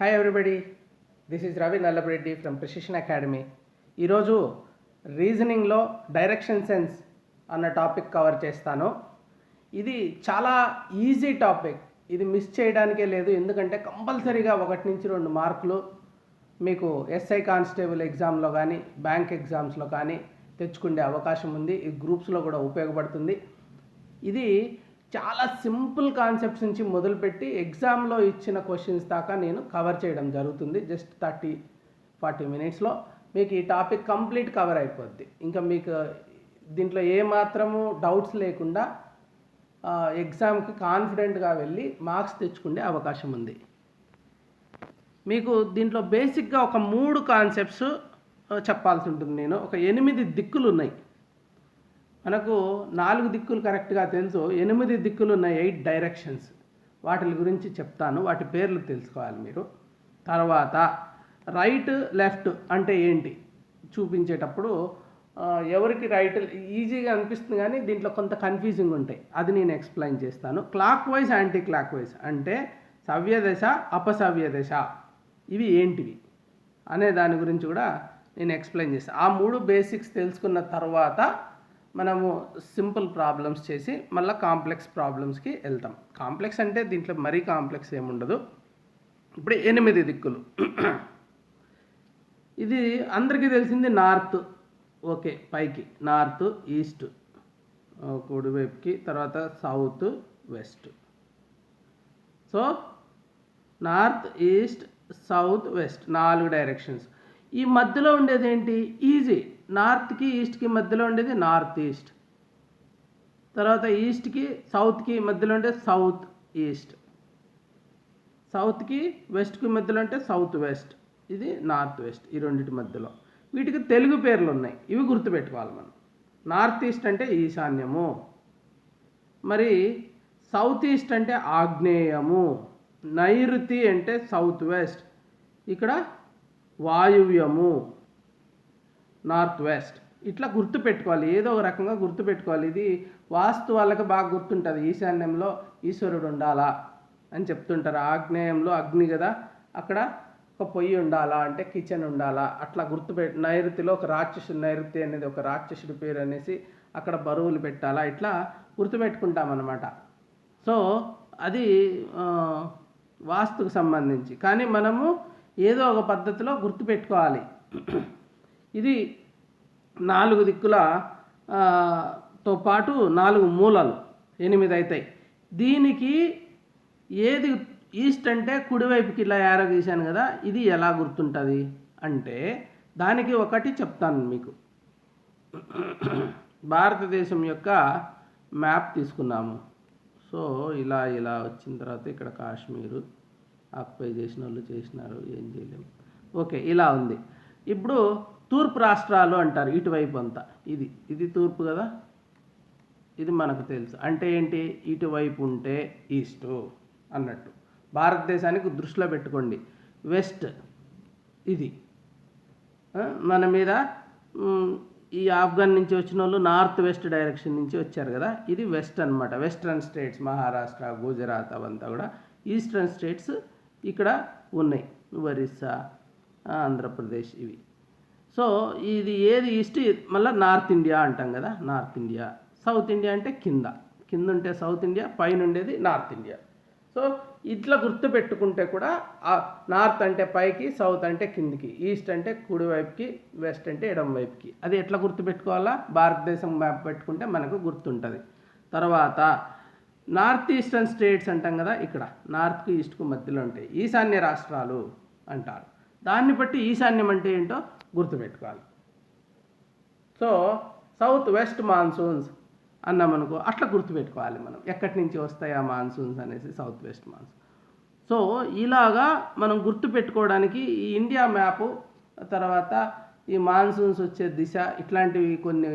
Hi everybody, this is Ravi Nallapareddy from precision academy. ఈరోజు రీజనింగ్లో direction sense అన్న topic cover చేస్తాను. ఇది చాలా ఈజీ టాపిక్, ఇది మిస్ చేయడానికే లేదు. ఎందుకంటే కంపల్సరీగా 1 నుంచి 2 మార్కులు మీకు ఎస్ఐ కానిస్టేబుల్ ఎగ్జామ్లో కానీ బ్యాంక్ ఎగ్జామ్స్లో కానీ తెచ్చుకునే అవకాశం ఉంది. ఈ గ్రూప్స్లో కూడా ఉపయోగపడుతుంది. ఇది చాలా సింపుల్ కాన్సెప్ట్స్ నుంచి మొదలుపెట్టి ఎగ్జామ్లో ఇచ్చిన క్వశ్చన్స్ దాకా నేను కవర్ చేయడం జరుగుతుంది. జస్ట్ 30-40 మినిట్స్లో మీకు ఈ టాపిక్ కంప్లీట్ కవర్ అయిపోద్ది. ఇంకా మీకు దీంట్లో ఏమాత్రము డౌట్స్ లేకుండా ఎగ్జామ్కి కాన్ఫిడెంట్గా వెళ్ళి మార్క్స్ తెచ్చుకునే అవకాశం ఉంది. మీకు దీంట్లో బేసిక్గా ఒక 3 కాన్సెప్ట్స్ చెప్పాల్సి ఉంటుంది. నేను ఒక 8 దిక్కులు ఉన్నాయి. మనకు 4 దిక్కులు కరెక్ట్గా తెలుసు, 8 దిక్కులు ఉన్నాయి, 8 డైరెక్షన్స్. వాటి గురించి చెప్తాను, వాటి పేర్లు తెలుసుకోవాలి మీరు. తర్వాత రైట్ లెఫ్ట్ అంటే ఏంటి చూపించేటప్పుడు ఎవరికి రైట్ ఈజీగా అనిపిస్తుంది, కానీ దీంట్లో కొంత కన్ఫ్యూజింగ్ ఉంటాయి. అది నేను ఎక్స్ప్లెయిన్ చేస్తాను. Clock wise anti clock wise అంటే సవ్యదశ అపసవ్య దశ ఇవి ఏంటివి అనే దాని గురించి కూడా నేను ఎక్స్ప్లెయిన్ చేస్తాను. ఆ 3 బేసిక్స్ తెలుసుకున్న తర్వాత మనము సింపుల్ ప్రాబ్లమ్స్ చేసి మళ్ళీ కాంప్లెక్స్ ప్రాబ్లమ్స్కి వెళ్తాం. కాంప్లెక్స్ అంటే దీంట్లో మరీ కాంప్లెక్స్ ఏముండదు. ఇప్పుడు 8 దిక్కులు. ఇది అందరికీ తెలిసింది నార్త్. ఓకే, పైకి నార్త్ ఈస్ట్ కుడివైపుకి, తర్వాత south west. So north east south west 4 directions. ఈ మధ్యలో ఉండేది ఏంటి? ఈజీ. నార్త్కి ఈస్ట్కి మధ్యలో ఉండేది నార్త్ ఈస్ట్. తర్వాత ఈస్ట్కి సౌత్కి మధ్యలో ఉండేది సౌత్ ఈస్ట్. సౌత్కి వెస్ట్కి మధ్యలో ఉంటే సౌత్ వెస్ట్. ఇది నార్త్ వెస్ట్. ఈ రెండింటి మధ్యలో వీటికి తెలుగు పేర్లు ఉన్నాయి, ఇవి గుర్తుపెట్టుకోవాలి మనం. నార్త్ ఈస్ట్ అంటే ఈశాన్యము, మరి సౌత్ ఈస్ట్ అంటే ఆగ్నేయము, నైరుతి అంటే సౌత్ వెస్ట్, ఇక్కడ వాయువ్యము నార్త్ వెస్ట్. ఇట్లా గుర్తుపెట్టుకోవాలి, ఏదో ఒక రకంగా గుర్తుపెట్టుకోవాలి. ఇది వాస్తు వాళ్ళకి బాగా గుర్తుంటుంది. ఈశాన్యంలో ఈశ్వరుడు ఉండాలా అని చెప్తుంటారు. ఆగ్నేయంలో అగ్ని కదా, అక్కడ ఒక పొయ్యి ఉండాలా అంటే కిచెన్ ఉండాలా, అట్లా నైరుతిలో ఒక రాక్షసుడు, నైరుతి అనేది ఒక రాక్షసుడి పేరు అనేసి అక్కడ బరువులు పెట్టాలా, ఇట్లా గుర్తుపెట్టుకుంటామన్నమాట. సో అది వాస్తుకు సంబంధించి, కానీ మనము ఏదో ఒక పద్ధతిలో గుర్తుపెట్టుకోవాలి. ఇది 4 దిక్కుల తో పాటు 4 మూలలు 8 అవుతాయి. దీనికి ఏది ఈస్ట్ అంటే కుడివైపుకి ఇలా యారో గీశాను కదా, ఇది ఎలా గుర్తుంటుంది అంటే దానికి ఒకటి చెప్తాను మీకు. భారతదేశం యొక్క మ్యాప్ తీసుకున్నాము. సో ఇలా ఇలా వచ్చిన తర్వాత ఇక్కడ కాశ్మీరు ఆక్యుపై చేసిన వాళ్ళు చేసినారు, ఏం చేయలేము. ఓకే, ఇలా ఉంది. ఇప్పుడు తూర్పు రాష్ట్రాలు అంటారు ఇటువైపు అంతా. ఇది తూర్పు కదా, ఇది మనకు తెలుసు. అంటే ఏంటి? ఇటువైపు ఉంటే ఈస్టు అన్నట్టు. భారతదేశానికి దృష్టిలో పెట్టుకోండి. వెస్ట్ ఇది మన మీద ఈ ఆఫ్ఘన్ నుంచి వచ్చిన వాళ్ళు నార్త్ వెస్ట్ డైరెక్షన్ నుంచి వచ్చారు కదా, ఇది వెస్ట్ అనమాట. వెస్ట్రన్ స్టేట్స్ మహారాష్ట్ర, గుజరాత్ అవంతా కూడా ఈస్టర్న్ స్టేట్స్ ఇక్కడ ఉన్నాయి. ఒరిస్సా, ఆంధ్రప్రదేశ్ ఇవి. సో ఇది ఏది ఈస్ట్, మళ్ళీ నార్త్ ఇండియా అంటాం కదా, నార్త్ ఇండియా. సౌత్ ఇండియా అంటే కింద ఉంటే సౌత్ ఇండియా, పైన ఉండేది నార్త్ ఇండియా. సో ఇట్లా గుర్తుపెట్టుకుంటే కూడా నార్త్ అంటే పైకి, సౌత్ అంటే కిందికి, ఈస్ట్ అంటే కుడివైపుకి, వెస్ట్ అంటే ఎడమ వైపుకి. అది ఎట్లా గుర్తుపెట్టుకోవాలా? భారతదేశం మ్యాప్ పెట్టుకుంటే మనకు గుర్తుంటుంది. తర్వాత నార్త్ ఈస్టర్న్ స్టేట్స్ అంటాం కదా, ఇక్కడ నార్త్కి ఈస్ట్కు మధ్యలో ఉంటాయి, ఈశాన్య రాష్ట్రాలు అంటారు. దాన్ని బట్టి ఈశాన్యం అంటే ఏంటో గుర్తుపెట్టుకోవాలి. సో సౌత్ వెస్ట్ మాన్సూన్స్ అన్నామనుకో, అట్లా గుర్తుపెట్టుకోవాలి మనం, ఎక్కడి నుంచి వస్తాయి ఆ మాన్సూన్స్ అనేసి, సౌత్ వెస్ట్ మాన్సూన్. సో ఇలాగా మనం గుర్తుపెట్టుకోవడానికి ఈ ఇండియా మ్యాపు, తర్వాత ఈ మాన్సూన్స్ వచ్చే దిశ, ఇట్లాంటివి కొన్ని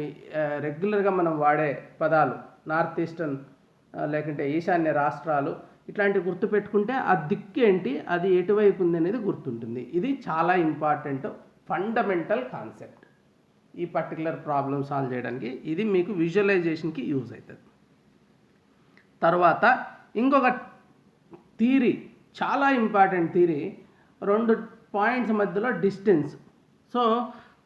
రెగ్యులర్గా మనం వాడే పదాలు, నార్త్ ఈస్టర్న్ లేకుంటే ఈశాన్య రాష్ట్రాలు, ఇట్లాంటివి గుర్తుపెట్టుకుంటే ఆ దిక్కు ఏంటి, అది ఎటువైపు ఉంది అనేది గుర్తుంటుంది. ఇది చాలా ఇంపార్టెంట్ ఫండమెంటల్ కాన్సెప్ట్ ఈ పర్టికులర్ ప్రాబ్లమ్ సాల్వ్ చేయడానికి. ఇది మీకు విజువలైజేషన్కి యూజ్ అవుతుంది. తర్వాత ఇంకొక థీరీ, చాలా ఇంపార్టెంట్ థీరీ, రెండు పాయింట్స్ మధ్యలో డిస్టెన్స్. సో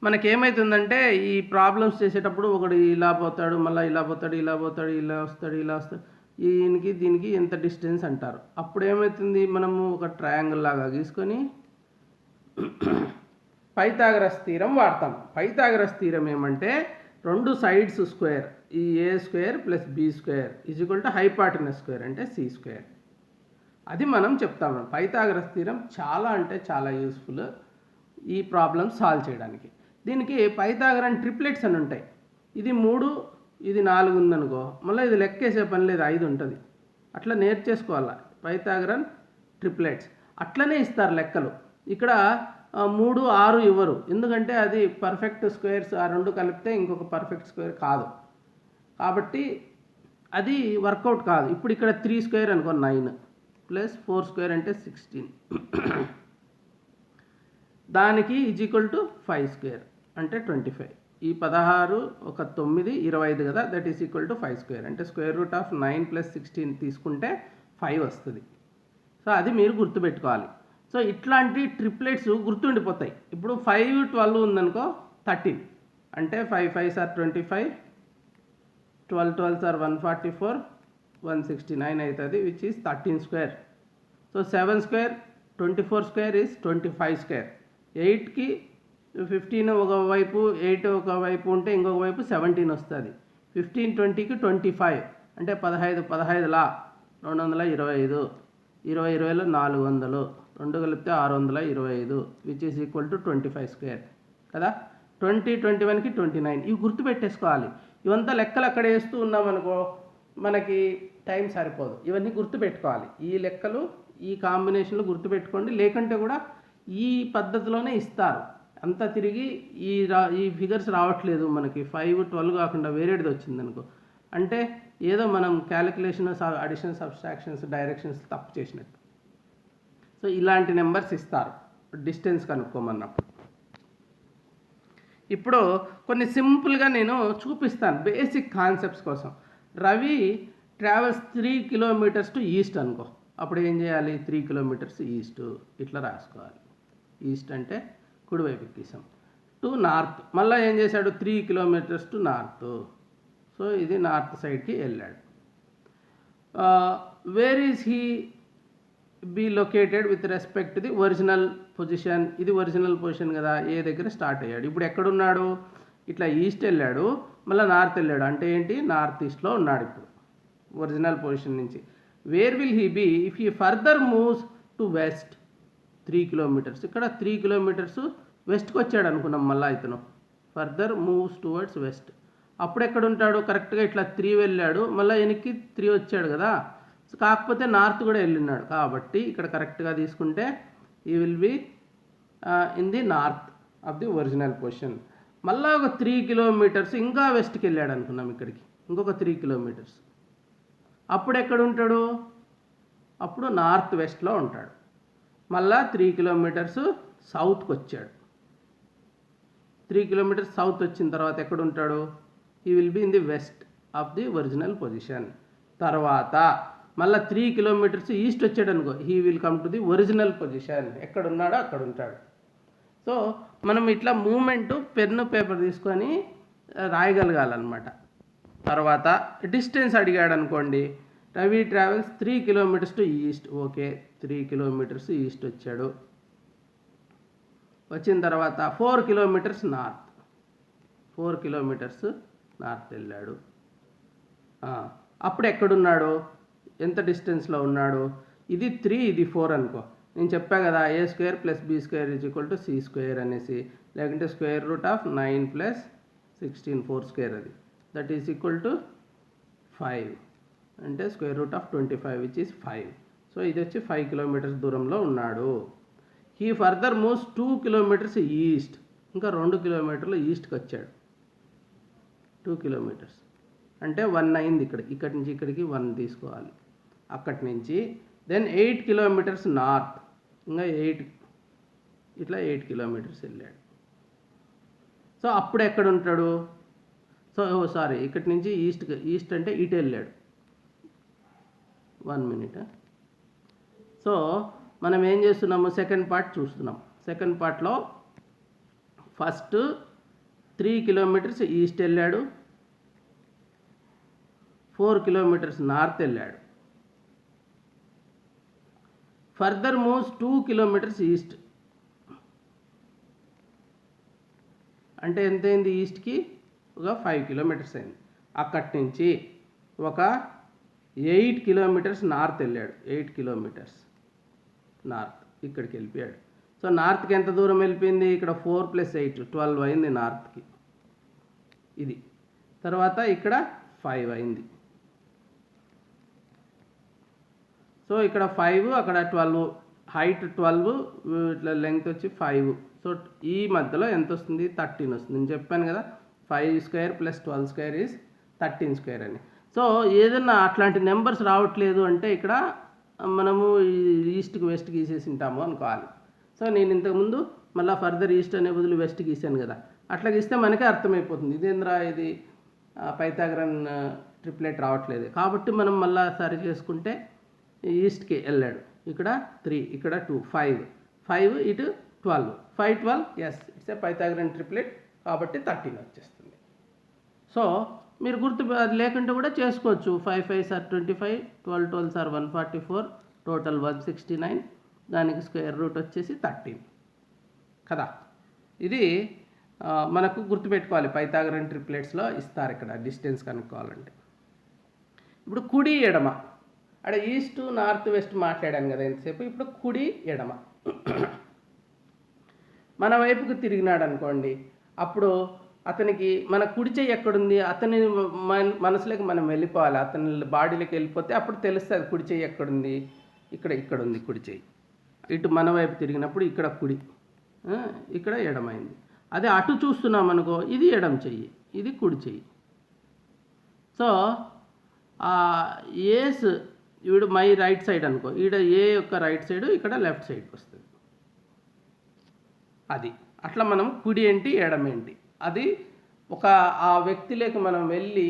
మనకేమవుతుందంటే ఈ ప్రాబ్లమ్స్ చేసేటప్పుడు ఒకడు ఇలా పోతాడు, మళ్ళీ ఇలా పోతాడు, ఇలా పోతాడు, ఇలా వస్తాడు, ఇలా వస్తాడు, దీనికి దీనికి ఎంత డిస్టెన్స్ అంటారు. అప్పుడు ఏమవుతుంది, మనము ఒక ట్రయాంగిల్ లాగా గీసుకొని పైథాగరస్ థీరం వాడతాం. పైథాగరస్ థీరం ఏమంటే రెండు సైడ్స్ స్క్వేర్, ఈ A square plus B square is equal to hypotenuse square అంటే సి స్క్వేర్. అది మనం చెప్తాము. పైథాగరస్ థీరం చాలా అంటే చాలా యూస్ఫుల్ ఈ ప్రాబ్లమ్ సాల్వ్ చేయడానికి. దీనికి పైథాగరన్ ట్రిప్లెట్స్ అని ఉంటాయి. ఇది 3, ఇది 4 ఉందనుకో, మళ్ళీ ఇది లెక్కేసే పని లేదు, 5 ఉంటుంది. అట్లా నేర్చేసుకోవాలి పైథాగరన్ ట్రిప్లెట్స్. అట్లనే ఇస్తారు లెక్కలు. ఇక్కడ 3, 6 ఇవ్వరు, ఎందుకంటే అది పర్ఫెక్ట్ స్క్వేర్స్, ఆ రెండు కలిపితే ఇంకొక పర్ఫెక్ట్ స్క్వేర్ కాదు, కాబట్టి అది వర్కౌట్ కాదు. ఇప్పుడు ఇక్కడ 3 స్క్వేర్ అనుకో 9 ప్లస్ 4 స్క్వేర్ అంటే 16, దానికి ఈజ్ ఈక్వల్ టు 5 స్క్వేర్ అంటే 25. ఈ 16 ఒక 9 25 కదా, that is equal to 5 square అంటే స్క్వేర్ రూట్ ఆఫ్ 9 ప్లస్ 16 తీసుకుంటే 5 వస్తుంది. సో అది మీరు గుర్తుపెట్టుకోవాలి. సో ఇట్లాంటి ట్రిప్లెట్స్ గుర్తుండిపోతాయి. ఇప్పుడు 5, 12 ఉందనుకో 13 అంటే 5 5s are 25, 12 12s are 144, 169 అవుతుంది, which is 13 square. So 7 square 24 square is 25 square. 8కి 15 ఒకవైపు 8 ఒకవైపు ఉంటే ఇంకొక వైపు 17 వస్తుంది. 15 20కి 25 అంటే 15 15లా 225, 20 20లో 400, 2 కలిపితే 625, which is equal to 25 square కదా. 20 21కి 29. ఇవి గుర్తుపెట్టేసుకోవాలి. ఇవంతా లెక్కలు అక్కడ వేస్తూ ఉన్నామనుకో మనకి టైం సరిపోదు. ఇవన్నీ గుర్తుపెట్టుకోవాలి. ఈ లెక్కలు ఈ కాంబినేషన్లు గుర్తుపెట్టుకోండి. లేకుంటే కూడా ఈ పద్ధతిలోనే ఇస్తారు. అంతా తిరిగి ఈ ఫిగర్స్ రావట్లేదు మనకి, 5 12 కాకుండా వేరేది వచ్చిందనుకో అంటే ఏదో మనం క్యాలిక్యులేషన్, అడిషన్, సబ్స్ట్రాక్షన్స్, డైరెక్షన్స్ తప్పు చేసినట్టు. సో ఇలాంటి నెంబర్స్ ఇస్తారు డిస్టెన్స్ కనుక్కోమన్నప్పుడు. ఇప్పుడు కొన్ని సింపుల్గా నేను చూపిస్తాను బేసిక్ కాన్సెప్ట్స్ కోసం. Ravi travels 3 kilometres to east అనుకో, అప్పుడు ఏం చేయాలి, 3 కిలోమీటర్స్ ఈస్ట్ ఇట్లా రాసుకోవాలి. ఈస్ట్ అంటే కుడివైపు ఎక్కిసాం. టు నార్త్ మళ్ళీ ఏం చేశాడు, 3 కిలోమీటర్స్ టు నార్త్. సో ఇది నార్త్ సైడ్కి వెళ్ళాడు. Where is he be located with respect the original position. ఇది ఒరిజినల్ పొజిషన్ కదా, ఏ దగ్గర స్టార్ట్ అయ్యాడు. ఇప్పుడు ఎక్కడున్నాడు, ఇట్లా ఈస్ట్ వెళ్ళాడు, మళ్ళీ నార్త్ వెళ్ళాడు అంటే ఏంటి, నార్త్ ఈస్ట్లో ఉన్నాడు ఇప్పుడు ఒరిజినల్ పొజిషన్ నుంచి. Where will he be if he further moves to west 3 kilometres. ఇక్కడ 3 కిలోమీటర్స్ వెస్ట్కి వచ్చాడు అనుకున్నాం. మళ్ళీ ఇతను ఫర్దర్ మూవ్స్ టువర్డ్స్ వెస్ట్. అప్పుడు ఎక్కడ ఉంటాడు, కరెక్ట్గా ఇట్లా 3 వెళ్ళాడు, మళ్ళీ వెనక్కి 3 వచ్చాడు కదా, కాకపోతే నార్త్ కూడా వెళ్ళినాడు. కాబట్టి ఇక్కడ కరెక్ట్గా తీసుకుంటే ఈ will be in the north of the original position. మళ్ళీ ఒక 3 కిలోమీటర్స్ ఇంకా వెస్ట్కి వెళ్ళాడు అనుకున్నాం, ఇక్కడికి ఇంకొక 3 కిలోమీటర్స్. అప్పుడు ఎక్కడ ఉంటాడు, అప్పుడు నార్త్ వెస్ట్లో ఉంటాడు. మళ్ళా 3 కిలోమీటర్స్ సౌత్కి వచ్చాడు. 3 కిలోమీటర్స్ సౌత్ వచ్చిన తర్వాత ఎక్కడ ఉంటాడు, ఈ will be in the west of the original position. తర్వాత మళ్ళీ 3 కిలోమీటర్స్ ఈస్ట్ వచ్చాడు అనుకో, he will come to the original position. ఎక్కడ ఉన్నాడో అక్కడ ఉంటాడు. సో మనం ఇట్లా మూమెంట్ పెన్ను పేపర్ తీసుకొని రాయగలగాలన్నమాట. తర్వాత డిస్టెన్స్ అడిగాడు అనుకోండి, Ravi travels 3 kilometres to east. Okay, 3 kilometres east వచ్చాడు. వచ్చిన తర్వాత 4 కిలోమీటర్స్ నార్త్, 4 కిలోమీటర్స్ నార్త్ వెళ్ళాడు. అప్పుడు ఎక్కడున్నాడు, ఎంత డిస్టెన్స్లో ఉన్నాడు, ఇది 3 ఇది 4 అనుకో. నేను చెప్పా కదా, A square plus B square is equal to C square అనేసి, లేకుంటే square root of 9 plus 16 4 square, అది దట్ ఈజ్ ఈక్వల్ టు 5 అంటే square root of 25 which is 5. So ఇది వచ్చి 5 కిలోమీటర్స్ దూరంలో ఉన్నాడు. He further moves 2 kilometres east, ఇంకా 2 కిలోమీటర్లు ఈస్ట్కి వచ్చాడు. 2 కిలోమీటర్స్ అంటే 1 అయింది. ఇక్కడి నుంచి ఇక్కడికి 1 తీసుకోవాలి. అక్కడి నుంచి దెన్ 8 కిలోమీటర్స్ నార్త్, ఇంకా 8 ఇట్లా 8 కిలోమీటర్స్ వెళ్ళాడు. సో అప్పుడు ఎక్కడ ఉంటాడు, సో సారీ ఇక్కడి నుంచి ఈస్ట్ అంటే ఇటు వెళ్ళాడు. 1 మినిట్. సో మనం ఏం చేస్తున్నాము, సెకండ్ పార్ట్ చూస్తున్నాం. సెకండ్ పార్ట్లో ఫస్ట్ 3 కిలోమీటర్స్ ఈస్ట్ వెళ్ళాడు, 4 కిలోమీటర్స్ నార్త్ వెళ్ళాడు. Further moves 2 kilometres east. అంటే ఎంత అయింది, ఈస్ట్కి ఒక 5 కిలోమీటర్స్ అయింది. అక్కడి నుంచి ఒక 8 కిలోమీటర్స్ నార్త్ వెళ్ళాడు. 8 కిలోమీటర్స్ నార్త్ ఇక్కడికి వెళ్ళిపోయాడు. సో నార్త్కి ఎంత దూరం వెళ్ళిపోయింది, ఇక్కడ 4 + 8 12 అయింది నార్త్కి. ఇది తర్వాత ఇక్కడ 5 అయింది. సో ఇక్కడ 5, అక్కడ 12, హైట్ 12, ఇట్లా లెంగ్త్ వచ్చి 5. సో ఈ మధ్యలో ఎంత వస్తుంది, 13 వస్తుంది. నేను చెప్పాను కదా 5² + 12² ఈజ్ 13² అని. సో ఏదన్నా అట్లాంటి నెంబర్స్ రావట్లేదు అంటే ఇక్కడ మనము ఈస్ట్కి వెస్ట్ గీసేసి ఉంటాము అనుకోవాలి. సో నేను ఇంతకుముందు మళ్ళీ ఫర్దర్ ఈస్ట్ అనే బదులు వెస్ట్ గీసాను కదా, అట్లా గీస్తే మనకే అర్థమైపోతుంది ఇదేంద్రా ఇది పైథాగరన్ ట్రిప్లెట్ రావట్లేదు. కాబట్టి మనం మళ్ళీ సరి చేసుకుంటే ఈస్ట్కి వెళ్ళాడు, ఇక్కడ 3, ఇక్కడ 2, 5 ఇటు 12, 5 12, yes it's a Pythagorean triplet. కాబట్టి 13 వచ్చేస్తుంది. సో మీరు గుర్తు లేకుంటే కూడా చేసుకోవచ్చు. 5 5s are 25, 12 12s are 144, total 169, దానికి స్క్వేర్ రూట్ వచ్చేసి 13 కదా. ఇది మనకు గుర్తుపెట్టుకోవాలి, పైథాగరన్ ట్రిప్లెట్స్లో ఇస్తారు ఇక్కడ డిస్టెన్స్ కనుక్కోవాలంటే. ఇప్పుడు కుడి ఎడమ, అక్కడ ఈస్ట్ నార్త్ వెస్ట్ మాట్లాడాను కదా ఎంతసేపు. ఇప్పుడు కుడి ఎడమ మన వైపుకు తిరిగినాడు అనుకోండి, అప్పుడు అతనికి మన కుడి చెయ్యి ఎక్కడుంది, అతని మనసులోకి మనం వెళ్ళిపోవాలి, అతని బాడీలోకి వెళ్ళిపోతే అప్పుడు తెలుస్తుంది కుడి చెయ్యి ఎక్కడుంది. ఇక్కడ ఉంది కుడి చెయ్యి. ఇటు మన వైపు తిరిగినప్పుడు ఇక్కడ కుడి, ఇక్కడ ఎడమైంది. అదే అటు చూస్తున్నాం అనుకో, ఇది ఎడమ చెయ్యి, ఇది కుడి చెయ్యి. సో ఏస్ ఈవిడ మై రైట్ సైడ్ అనుకో, ఈడ ఏ యొక్క రైట్ సైడ్, ఇక్కడ లెఫ్ట్ సైడ్కి వస్తుంది. అది అట్లా మనం కుడి ఏంటి ఎడమేంటి అది ఒక ఆ వ్యక్తిలోకి మనం వెళ్ళి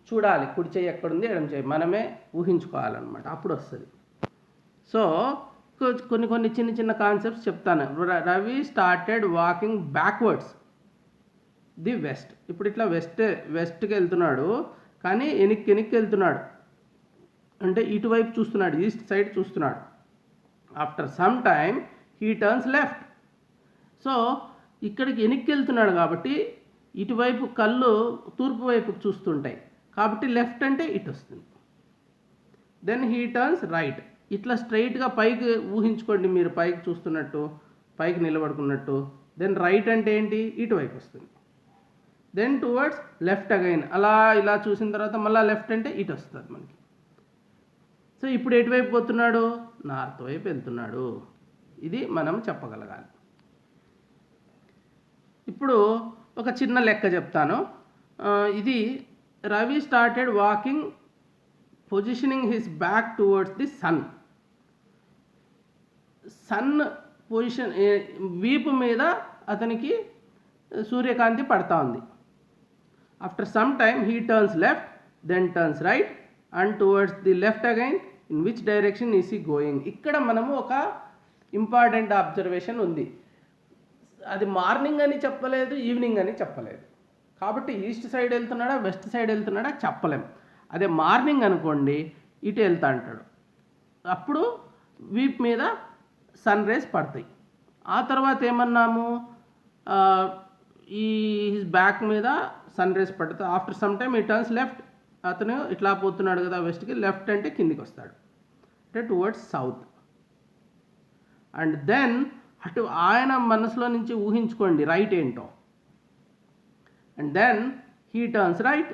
చూడాలి, కుడి చెయ్యి ఎక్కడుంది ఎడమ చెయ్యి మనమే ఊహించుకోవాలన్నమాట, అప్పుడు వస్తుంది. సో కొన్ని చిన్న చిన్న కాన్సెప్ట్స్ చెప్తాను. Ravi started walking backwards the west. ఇప్పుడు ఇట్లా వెస్ట్కి వెళ్తున్నాడు, కానీ వెనక్కి వెళ్తున్నాడు, అంటే ఇటువైపు చూస్తున్నాడు, ఈస్ట్ సైడ్ చూస్తున్నాడు. After some time he turns left. So ఇక్కడికి వెనక్కి వెళ్తున్నాడు కాబట్టి ఇటువైపు కళ్ళు తూర్పు వైపుకి చూస్తుంటాయి, కాబట్టి లెఫ్ట్ అంటే ఇటు వస్తుంది. Then he turns right. ఇట్లా స్ట్రైట్గా పైకి ఊహించుకోండి, మీరు పైకి చూస్తున్నట్టు, పైకి నిలబడుకున్నట్టు. దెన్ రైట్ అంటే ఏంటి, ఇటువైపు వస్తుంది. దెన్ టువర్డ్స్ లెఫ్ట్ అగైన్, అలా ఇలా చూసిన తర్వాత మళ్ళీ లెఫ్ట్ అంటే ఇటు వస్తుంది మనకి. సో ఇప్పుడు ఎటువైపు పోతున్నాడు, నార్త్ వైపు వెళ్తున్నాడు. ఇది మనం చెప్పగలగాలి. ఇప్పుడు ఒక చిన్న లెక్క చెప్తాను. ఇది Ravi started walking positioning his back towards the sun. Sun position వీపు మీద అతనికి సూర్యకాంతి పడతా ఉంది. After some time he turns left, then turns right and towards the left again. In which direction is he going. ఇక్కడ మనము ఒక ఇంపార్టెంట్ అబ్జర్వేషన్ ఉంది. అది మార్నింగ్ అని చెప్పలేదు, ఈవినింగ్ అని చెప్పలేదు. కాబట్టి ఈస్ట్ సైడ్ వెళ్తున్నాడా వెస్ట్ సైడ్ వెళ్తున్నాడా చెప్పలేం. అదే మార్నింగ్ అనుకోండి, ఇటు వెళ్తా అంటాడు, అప్పుడు వీప్ మీద సన్ రేస్ పడతాయి. ఆ తర్వాత ఏమన్నాము, ఈ హిస్ బ్యాక్ మీద సన్ రేస్ పడుతుంది. ఆఫ్టర్ సమ్ టైమ్ ఈ టర్న్స్ లెఫ్ట్, అతను ఇట్లా పోతున్నాడు కదా వెస్ట్కి, లెఫ్ట్ అంటే కిందికి వస్తాడు, అంటే టువర్డ్స్ సౌత్. అండ్ దెన్ అటు ఆయన మనసులో నుంచి ఊహించుకోండి రైట్ ఏంటో. And then he turns right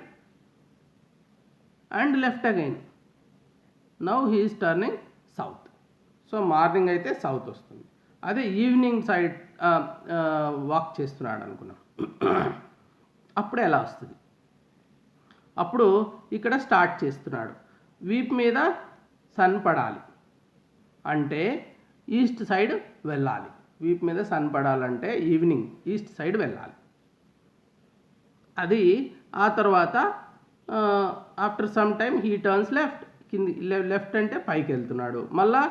and left again. Now he is turning south. So morning అయితే సౌత్ వస్తుంది. అదే ఈవినింగ్ సైడ్ వాక్ చేస్తున్నాడు అనుకున్నాం, అప్పుడు ఎలా వస్తుంది, అప్పుడు ఇక్కడ స్టార్ట్ చేస్తున్నాడు, వీప్ మీద సన్ పడాలి అంటే ఈస్ట్ సైడ్ వెళ్ళాలి. వీప్ మీద సన్ పడాలంటే ఈవినింగ్ ఈస్ట్ సైడ్ వెళ్ళాలి. అది ఆ తర్వాత after some time he turns left, కింది లెఫ్ట్ అంటే పైకి వెళ్తున్నాడు, మళ్ళా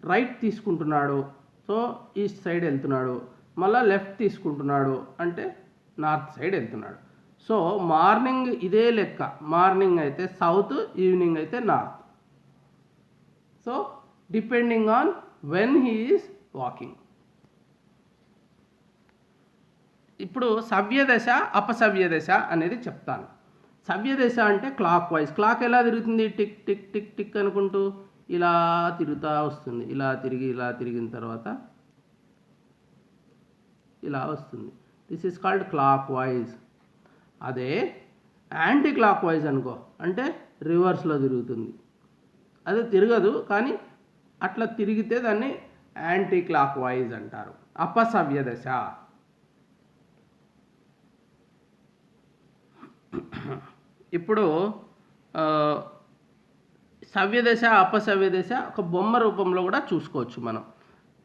రైట్ తీసుకుంటున్నాడు, సో ఈస్ట్ సైడ్ వెళ్తున్నాడు. మళ్ళీ లెఫ్ట్ తీసుకుంటున్నాడు అంటే నార్త్ సైడ్ వెళ్తున్నాడు. సో మార్నింగ్ ఇదే లెక్క, మార్నింగ్ అయితే సౌత్, ఈవినింగ్ అయితే north. So depending on when he is walking. ఇప్పుడు సవ్యదశ అపసవ్యదశ అనేది చెప్తాను. సవ్యదశ అంటే క్లాక్ వైజ్. క్లాక్ ఎలా తిరుగుతుంది? టిక్ టిక్ టిక్ టిక్ అనుకుంటూ ఇలా తిరుగుతూ వస్తుంది. ఇలా తిరిగిన తర్వాత ఇలా వస్తుంది. This is called clock wise. అదే యాంటీ క్లాక్ వైజ్ అనుకో, అంటే రివర్స్లో తిరుగుతుంది. అదే తిరగదు, కానీ అట్లా తిరిగితే దాన్ని యాంటీ క్లాక్ వైజ్ అంటారు. అపసవ్యదశ. ఇప్పుడు సవ్యదశ అపసవ్యదశ ఒక బొమ్మ రూపంలో కూడా చూసుకోవచ్చు మనం.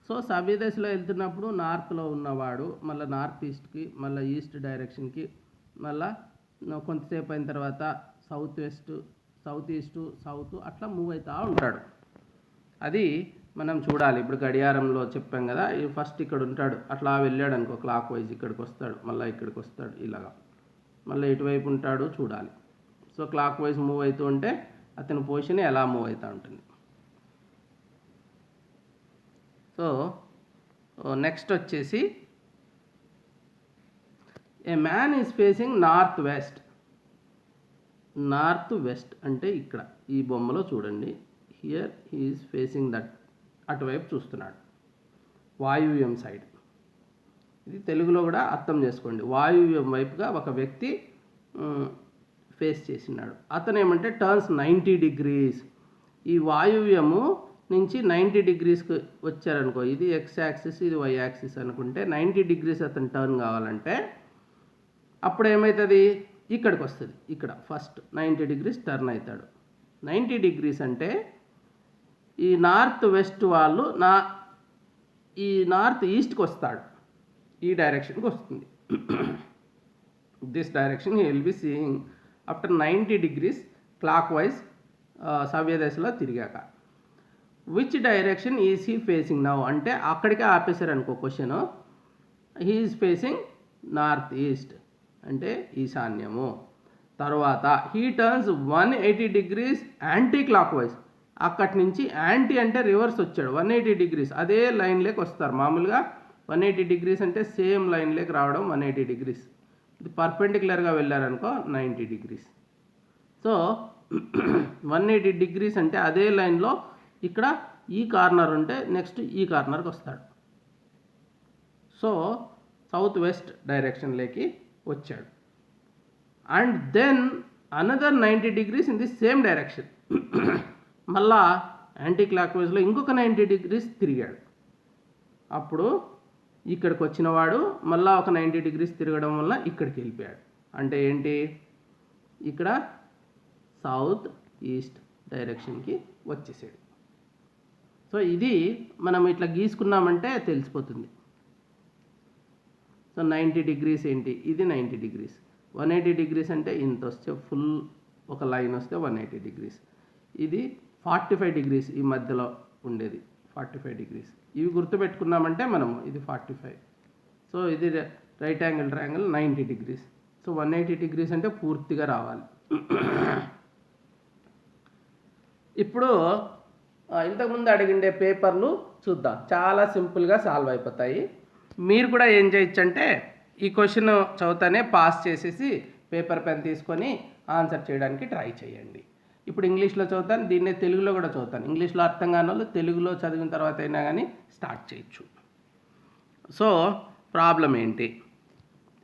సో సవ్యదశలో వెళ్తున్నప్పుడు నార్త్లో ఉన్నవాడు మళ్ళీ నార్త్ ఈస్ట్కి, మళ్ళీ ఈస్ట్ డైరెక్షన్కి, మళ్ళీ కొంతసేపు అయిన తర్వాత south west, south east, south అట్లా మూవ్ అవుతూ ఉంటాడు. అది మనం చూడాలి. ఇప్పుడు గడియారంలో చెప్పాం కదా, ఫస్ట్ ఇక్కడ ఉంటాడు, అట్లా వెళ్ళాడు అనుకో క్లాక్ వైజ్, ఇక్కడికి వస్తాడు, మళ్ళీ ఇక్కడికి వస్తాడు, ఇలాగా మళ్ళీ ఇటువైపు ఉంటాడు చూడాలి. సో క్లాక్ వైజ్ మూవ్ అవుతూ ఉంటే అతని పొజిషన్ ఎలా మూవ్ అవుతూ ఉంటుంది. సో నెక్స్ట్ వచ్చేసి ఏ man is facing north west. North west అంటే ఇక్కడ ఈ బొమ్మలో చూడండి, here he is facing that, అటువైపు చూస్తున్నాడు, వాయువ్యం సైడ్. ఇది తెలుగులో కూడా అర్థం చేసుకోండి. వాయువ్యం వైపుగా ఒక వ్యక్తి ఫేస్ చేసినాడు. అతను ఏమంటే టర్న్స్ 90 degrees. ఈ వాయువ్యము నుంచి 90 degreesకి వచ్చారనుకో, ఇది ఎక్స్ యాక్సిస్, ఇది వై యాక్సిస్ అనుకుంటే 90 degrees అతను టర్న్ కావాలంటే అప్పుడు ఏమవుతుంది? ఇక్కడికి వస్తుంది. ఇక్కడ ఫస్ట్ 90 degrees టర్న్ అవుతాడు. 90 degrees అంటే ఈ నార్త్ వెస్ట్ వాళ్ళు ఈ నార్త్ ఈస్ట్కి వస్తాడు, ఈ డైరెక్షన్కి వస్తుంది. This direction he will be seeing after 90 degrees clockwise సవ్యదశలో తిరిగాక. Which direction is he facing now అంటే అక్కడికే ఆపేశారు అనుకో question. He is facing north east అంటే ఈశాన్యము. తర్వాత he turns 180 degrees anticlockwise. అక్కడి నుంచి యాంటీ అంటే రివర్స్ వచ్చాడు, 180 degrees అదే లైన్లోకి వస్తారు. మామూలుగా 180 degrees అంటే సేమ్ లైన్లోకి రావడం 180 degrees. ఇది పర్పెండిక్యులర్గా వెళ్ళారనుకో 90 degrees. సో 180 degrees అంటే అదే లైన్లో ఇక్కడ ఈ కార్నర్ ఉంటే నెక్స్ట్ ఈ కార్నర్కి వస్తాడు. సో సౌత్ వెస్ట్ డైరెక్షన్లోకి వచ్చాడు. And then another 90 degrees in the same direction. మళ్ళా యాంటీ క్లాక్ వైజ్లో ఇంకొక 90 degrees తిరిగాడు. అప్పుడు ఇక్కడికి వచ్చినవాడు మళ్ళీ ఒక 90 degrees తిరగడం వల్ల ఇక్కడికి వెళ్ళిపోయాడు. అంటే ఏంటి? ఇక్కడ సౌత్ ఈస్ట్ డైరెక్షన్కి వచ్చేసాడు. సో ఇది మనం ఇట్లా గీసుకున్నామంటే తెలిసిపోతుంది. సో 90 degrees ఏంటి? ఇది 90 degrees. 180 degrees అంటే ఇంత వస్తే ఫుల్ ఒక లైన్ వస్తే 180 degrees. ఇది 45 degrees ఈ మధ్యలో ఉండేది 45 degrees. ఇవి గుర్తుపెట్టుకున్నామంటే మనము ఇది 45. సో ఇది right angle triangle 90 degrees. So 180 degrees అంటే పూర్తిగా రావాలి. ఇప్పుడు ఇంతకుముందు అడిగిండే పేపర్లు చూద్దాం. చాలా సింపుల్గా సాల్వ్ అయిపోతాయి. మీరు కూడా ఏం చేయొచ్చు అంటే ఈ క్వశ్చన్ చదువుతానే పాస్ చేసేసి పేపర్ పెన్ తీసుకొని ఆన్సర్ చేయడానికి ట్రై చేయండి. ఇప్పుడు ఇంగ్లీష్లో చదువుతాను, దీన్నే తెలుగులో కూడా చదువుతాను. ఇంగ్లీష్లో అర్థం కాని వాళ్ళు తెలుగులో చదివిన తర్వాత అయినా కానీ స్టార్ట్ చేయొచ్చు. సో ప్రాబ్లం ఏంటి?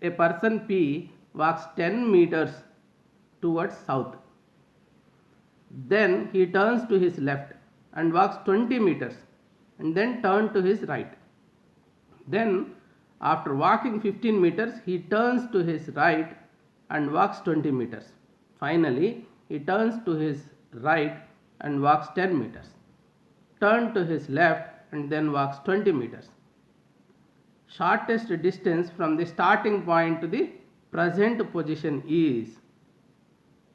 A person P walks 10 meters towards south. Then he turns to his left and walks 20 meters and then turn to his right. Then after walking 15 meters he turns to his right and walks 20 meters. Finally he turns to his right and walks 10 meters. Turn to his left and then walks 20 meters. Shortest distance from the starting point to the present position is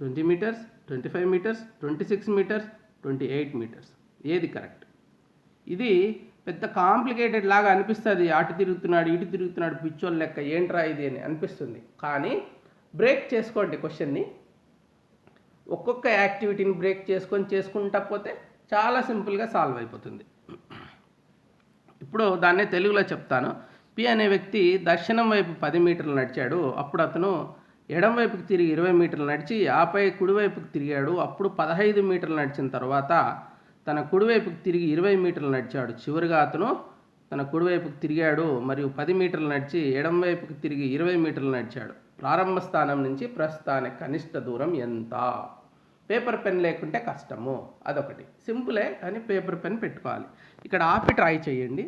20 meters, 25 meters, 26 meters, 28 meters. ఏది correct? ఇది పెద్ద complicated లాగా అనిపిస్తుంది, అటు తిరుగుతున్నాడు ఇటు తిరుగుతున్నాడు పిచ్చోళ్ళ లెక్క ఏంట్రా ఇది అని అనిపిస్తుంది. కానీ బ్రేక్ చేసుకోండి క్వశ్చన్ని, ఒక్కొక్క యాక్టివిటీని బ్రేక్ చేసుకుంటా పోతే చాలా సింపుల్గా సాల్వ్ అయిపోతుంది. ఇప్పుడు దాన్నే తెలుగులో చెప్తాను. పి అనే వ్యక్తి దక్షిణం వైపు 10 మీటర్లు నడిచాడు. అప్పుడు అతను ఎడం వైపుకి తిరిగి 20 మీటర్లు నడిచి ఆపై కుడివైపుకి తిరిగాడు. అప్పుడు 15 మీటర్లు నడిచిన తర్వాత తన కుడివైపుకి తిరిగి 20 మీటర్లు నడిచాడు. చివరిగా అతను తన కుడివైపుకి తిరిగాడు మరియు 10 మీటర్లు నడిచి ఎడం వైపుకి తిరిగి 20 మీటర్లు నడిచాడు. ప్రారంభ స్థానం నుంచి ప్రస్తుతానికి కనిష్ట దూరం ఎంత? పేపర్ పెన్ లేకుంటే కష్టము, అదొకటి. సింపులే కానీ పేపర్ పెన్ పెట్టుకోవాలి. ఇక్కడ ఆపి ట్రై చేయండి,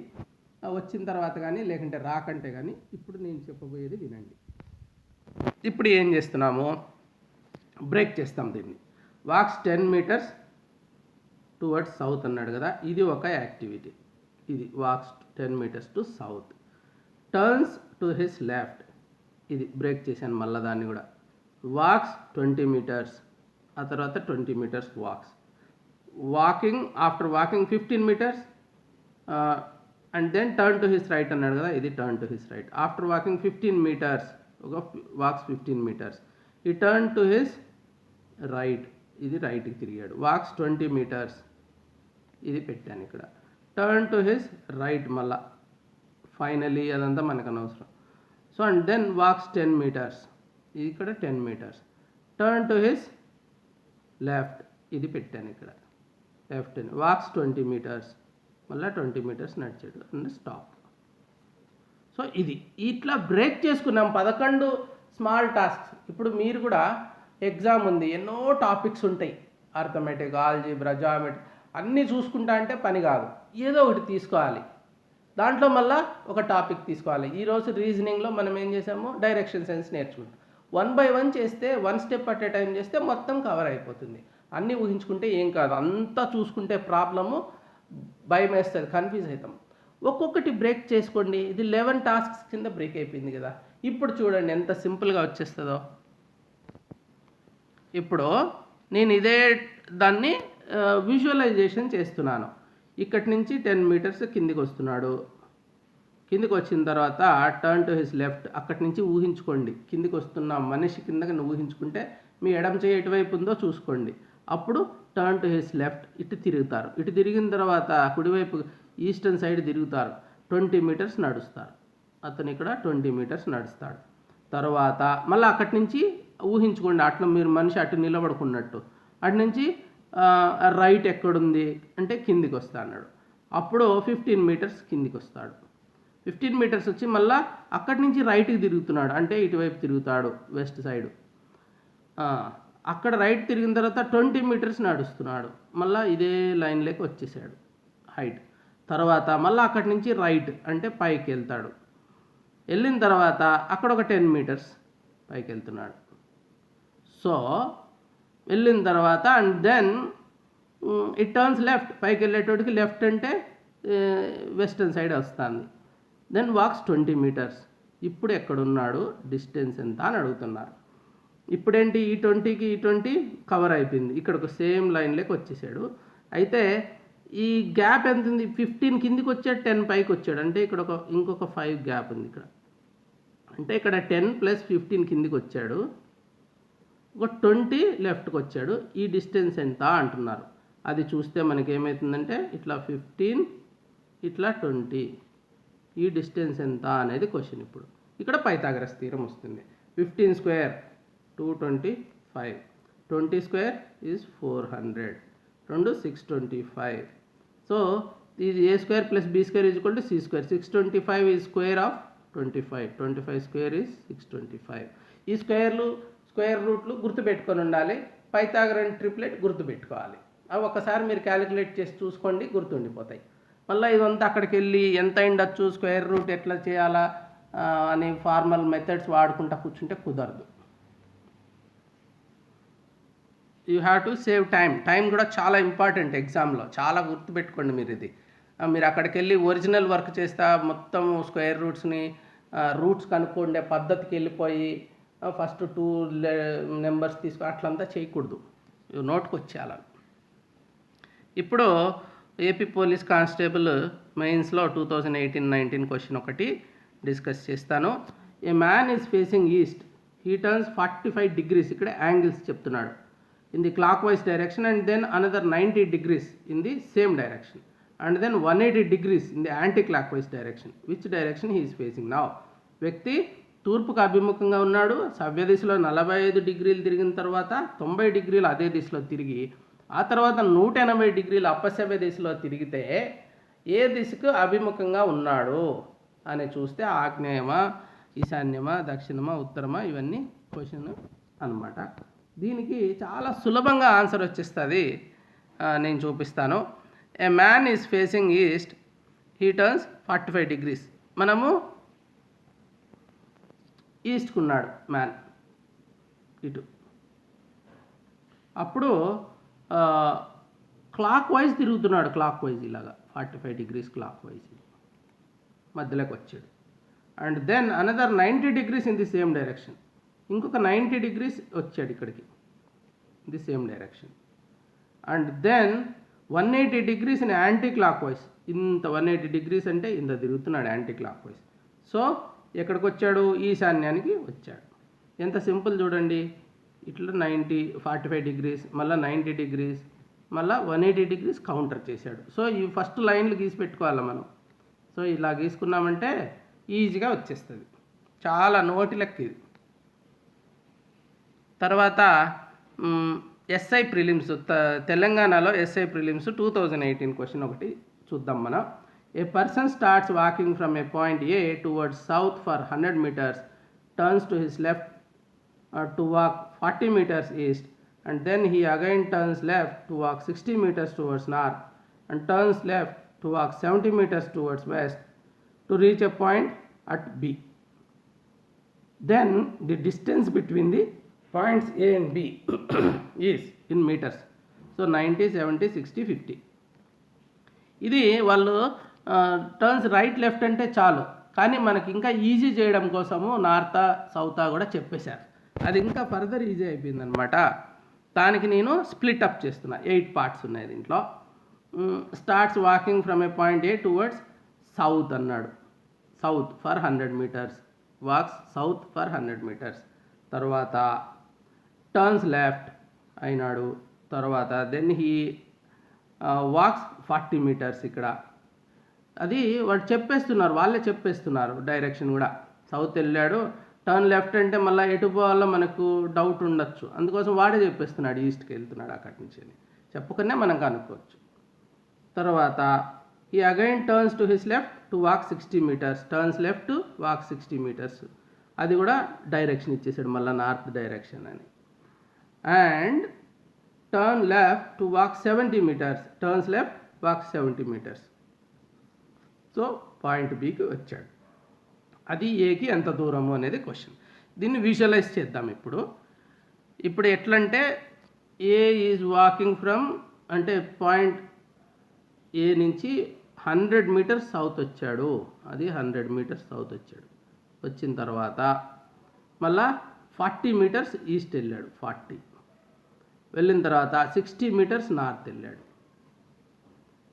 వచ్చిన తర్వాత కానీ లేకుంటే రాకంటే కానీ. ఇప్పుడు నేను చెప్పబోయేది వినండి. ఇప్పుడు ఏం చేస్తున్నాము, బ్రేక్ చేస్తాం దీన్ని. వాక్స్ 10 మీటర్స్ టువర్డ్స్ సౌత్ అన్నాడు కదా, ఇది ఒక యాక్టివిటీ. ఇది walks 10 metres to south. Turns to his left, ఇది బ్రేక్ చేశాను మళ్ళీ దాన్ని కూడా. వాక్స్ 20 మీటర్స్, ఆ తర్వాత 20 metres walks. After walking 15 metres and then turn to his right అన్నాడు కదా, ఇది turn to his right. After walking 15 metres, ఒక వాక్స్ 15 మీటర్స్. ఈ టర్న్ టు హిస్ రైట్, ఇది రైట్కి తిరిగాడు. వాక్స్ 20 మీటర్స్, ఇది పెట్టాను ఇక్కడ. టర్న్ టు హిస్ రైట్ మళ్ళా, ఫైనలీ అదంతా మనకు అనవసరం. So and then walks 10 metres, ఇది ఇక్కడ 10 metres. Turn to his left, ఇది పెట్టాను ఇక్కడ లెఫ్ట్. వాక్స్ 20 మీటర్స్, మళ్ళీ 20 మీటర్స్ నడిచాడు అండ్ స్టాప్. సో ఇది ఇట్లా బ్రేక్ చేసుకున్నాం 11 స్మాల్ టాస్క్స్. ఇప్పుడు మీరు కూడా ఎగ్జామ్ ఉంది, ఎన్నో టాపిక్స్ ఉంటాయి, అర్థమెటిక్, ఆల్జీబ్రా, జామెట్రీ అన్నీ చూసుకుంటా అంటే పని కాదు, ఏదో ఒకటి తీసుకోవాలి. దాంట్లో మళ్ళీ ఒక టాపిక్ తీసుకోవాలి. ఈరోజు రీజనింగ్లో మనం ఏం చేసాము, డైరెక్షన్ సెన్స్ నేర్చుకుంటాం. 1 by 1 చేస్తే, 1 స్టెప్ అట్ ఏ టైం చేస్తే మొత్తం కవర్ అయిపోతుంది. అన్నీ ఊహించుకుంటే ఏం కాదు, అంతా చూసుకుంటే ప్రాబ్లము భయం వేస్తుంది, కన్ఫ్యూజ్ అవుతాం. ఒక్కొక్కటి బ్రేక్ చేసుకోండి. ఇది 11 టాస్క్స్ కింద బ్రేక్ అయిపోయింది కదా. ఇప్పుడు చూడండి ఎంత సింపుల్గా వచ్చేస్తుందో. ఇప్పుడు నేను ఇదే దాన్ని విజువలైజేషన్ చేస్తున్నాను. ఇక్కడి నుంచి 10 మీటర్స్ కిందికి వస్తున్నాడు. కిందికి వచ్చిన తర్వాత టర్న్ టు హిస్ లెఫ్ట్, అక్కడి నుంచి ఊహించుకోండి కిందికి వస్తున్న మనిషి కిందకి ఊహించుకుంటే మీ ఎడమ చేయి ఎటువైపు ఉందో చూసుకోండి. అప్పుడు టర్న్ టు హిస్ లెఫ్ట్, ఇటు తిరుగుతారు. ఇటు తిరిగిన తర్వాత కుడివైపు ఈస్టర్న్ సైడ్ తిరుగుతారు. 20 మీటర్స్ నడుస్తారు. అతను ఇక్కడ 20 మీటర్స్ నడుస్తాడు. తర్వాత మళ్ళీ అక్కడి నుంచి ఊహించుకోండి, అట్లా మీరు మనిషి అటు నిలబడుకున్నట్టు. అటు నుంచి రైట్ ఎక్కడుంది అంటే కిందికి వస్తా అన్నాడు. అప్పుడు 15 మీటర్స్ కిందికి వస్తాడు. 15 మీటర్స్ వచ్చి మళ్ళీ అక్కడి నుంచి రైట్కి తిరుగుతున్నాడు, అంటే ఇటువైపు తిరుగుతాడు వెస్ట్ సైడ్. అక్కడ రైట్ తిరిగిన తర్వాత 20 మీటర్స్ నడుస్తున్నాడు. మళ్ళీ ఇదే లైన్లోకి వచ్చేసాడు హైట్. తర్వాత మళ్ళీ అక్కడి నుంచి రైట్ అంటే పైకి వెళ్తాడు. వెళ్ళిన తర్వాత అక్కడ ఒక 10 మీటర్స్ పైకి వెళ్తున్నాడు. సో వెళ్ళిన తర్వాత and then it turns left, పైకి వెళ్ళేటోడికి లెఫ్ట్ అంటే వెస్టర్న్ సైడ్ వస్తుంది. Then walks 20 metres. ఇప్పుడు ఎక్కడున్నాడు, డిస్టెన్స్ ఎంత అని అడుగుతున్నారు. ఇప్పుడేంటి, ఈ 20కి ఈ 20 కవర్ అయిపోయింది, ఇక్కడ ఒక సేమ్ లైన్లోకి వచ్చేసాడు. అయితే ఈ గ్యాప్ ఎంత ఉంది, 15 కిందికి వచ్చాడు, 10 పైకి వచ్చాడు, అంటే ఇక్కడ ఇంకొక 5 గ్యాప్ ఉంది ఇక్కడ. అంటే ఇక్కడ 10 + 15 కిందికి వచ్చాడు, ఒక 20 లెఫ్ట్కి వచ్చాడు. ఈ డిస్టెన్స్ ఎంత అంటున్నారు. అది చూస్తే మనకి ఏమవుతుందంటే ఇట్లా 15 ఇట్లా 20, ఈ డిస్టెన్స్ ఎంత అనేది క్వశ్చన్. ఇప్పుడు ఇక్కడ పైథాగరస్ థీరం వస్తుంది. 15 స్క్వేర్ 225, 20 స్క్వేర్ ఈజ్ 400, 2 625. సో ఇది a square + b square = c square. 625 is square of 25, 25 square is 625. ఈ స్క్వేర్ రూట్లు గుర్తుపెట్టుకొని ఉండాలి. పైథాగరన్ ట్రిప్లెట్ గుర్తుపెట్టుకోవాలి. అవి ఒకసారి మీరు క్యాలిక్యులేట్ చేసి చూసుకోండి, గుర్తుండిపోతాయి. మళ్ళీ ఇదంతా అక్కడికి వెళ్ళి ఎంత అయిండొచ్చు, స్క్వేర్ రూట్ ఎట్లా చేయాలా అని ఫార్మల్ మెథడ్స్ వాడుకుంటా కూర్చుంటే కుదరదు. You have to save time కూడా చాలా ఇంపార్టెంట్ ఎగ్జామ్లో, చాలా గుర్తుపెట్టుకోండి మీరు. ఇది మీరు అక్కడికి వెళ్ళి ఒరిజినల్ వర్క్ చేస్తా మొత్తం స్క్వేర్ రూట్స్ కనుక్కోండే పద్ధతికి వెళ్ళిపోయి ఫస్ట్ 2 నెంబర్స్ తీసుకో అట్లంతా చేయకూడదు, నోట్కి వచ్చేయాలి. ఇప్పుడు ఏపీ పోలీస్ కానిస్టేబుల్ మెయిన్స్లో 2018-19 క్వశ్చన్ ఒకటి డిస్కస్ చేస్తాను. A man is facing east, he turns 45 degrees, ఇక్కడ యాంగిల్స్ చెప్తున్నాడు, in the clock wise direction and then another 90 degrees in the same direction and then 180 degrees in the anti clock wise direction. Which direction he is facing now? వ్యక్తి తూర్పుకు అభిముఖంగా ఉన్నాడు, సవ్య దిశలో 45 degrees తిరిగిన తర్వాత 90 degrees అదే దిశలో తిరిగి ఆ తర్వాత 180 degrees అపసవ్య దిశలో తిరిగితే ఏ దిశకు అభిముఖంగా ఉన్నాడు అని చూస్తే ఆగ్నేయమా, ఈశాన్యమా, దక్షిణమా, ఉత్తరమా, ఇవన్నీ క్వశ్చన్ అనమాట. దీనికి చాలా సులభంగా ఆన్సర్ వచ్చేస్తుంది, నేను చూపిస్తాను. A man is facing east, he turns 45 degrees. మనము ఈస్ట్కు ఉన్నాడు మ్యాన్, ఇటు. అప్పుడు క్లాక్ వైజ్ తిరుగుతున్నాడు, క్లాక్ వైజ్ ఇలాగా 45 degrees క్లాక్ వైజ్ మధ్యలోకి వచ్చాడు. And then another 90 degrees in the same direction, ఇంకొక 90 degrees వచ్చాడు ఇక్కడికి, the same direction. And then 180 degrees in anticlockwise, ఇంత 180 degrees అంటే ఇంత తిరుగుతున్నాడు యాంటీ క్లాక్ వైజ్. సో ఎక్కడికి వచ్చాడు? ఈశాన్యానికి వచ్చాడు. ఎంత సింపుల్ చూడండి, ఇట్లా 45 degrees, మళ్ళీ 90 degrees, మళ్ళీ 180 degrees కౌంటర్ చేశాడు. సో ఈ ఫస్ట్ లైన్లు గీసి పెట్టుకోవాలి మనం. సో ఇలా గీసుకున్నామంటే ఈజీగా వచ్చేస్తుంది, చాలా నోటి లెక్క ఇది. తర్వాత ఎస్ఐ ప్రిలిమ్స్, తెలంగాణలో ఎస్ఐ ప్రిలిమ్స్ 2018 క్వశ్చన్ ఒకటి చూద్దాం మనం. A person starts walking from a point A towards south for 100 meters, turns to his left to walk 40 meters east, and then he again turns left to walk 60 meters towards north and turns left to walk 70 meters towards west to reach a point at B. Then the distance between the points A and B is in meters. So 90, 70, 60, 50. ఇది వాళ్ళు turns right left అంటే చాలు, కానీ మనకి ఇంకా easy చేయడం కోసము నార్తా సౌతా కూడా చెప్పేశారు. అది ఇంకా ఫర్దర్ ఈజీ అయిపోయిందనమాట. దానికి నేను స్ప్లిట్ అప్ చేస్తున్నా, 8 parts ఉన్నాయి దీంట్లో. Starts walking from a point A towards south అన్నాడు, south for 100 meters, walks south for 100 meters. తర్వాత టర్న్స్ లెఫ్ట్ అయినాడు, తర్వాత దెన్ హీ వాక్స్ 40 meters. ఇక్కడ అది వాడు చెప్పేస్తున్నారు, వాళ్ళే చెప్పేస్తున్నారు డైరెక్షన్ కూడా. సౌత్ వెళ్ళాడు, టర్న్ లెఫ్ట్ అంటే మళ్ళీ ఎటు పోవాలో మనకు డౌట్ ఉండొచ్చు, అందుకోసం వాడే చెప్పేస్తున్నాడు ఈస్ట్కి వెళ్తున్నాడు అక్కడి నుంచి అని చెప్పకనే మనం కనుక్కోవచ్చు. తర్వాత ఈ again turns to his left to walk 60 meters, turns left to walk 60 meters. అది కూడా డైరెక్షన్ ఇచ్చేసాడు మళ్ళీ నార్త్ డైరెక్షన్ అని. And turn left to walk 70 meters, turns left walk 70 meters. So point బికి వచ్చాడు. అది ఏకి ఎంత దూరము అనేది క్వశ్చన్. దీన్ని విజువలైజ్ చేద్దాం ఇప్పుడు. ఎట్లంటే ఏ ఈజ్ వాకింగ్ ఫ్రమ్ అంటే పాయింట్ ఏ నుంచి 100 meters సౌత్ వచ్చాడు, అది 100 meters సౌత్ వచ్చాడు. వచ్చిన తర్వాత మళ్ళా 40 meters ఈస్ట్ వెళ్ళాడు, 40 వెళ్ళిన తర్వాత 60 meters నార్త్ వెళ్ళాడు,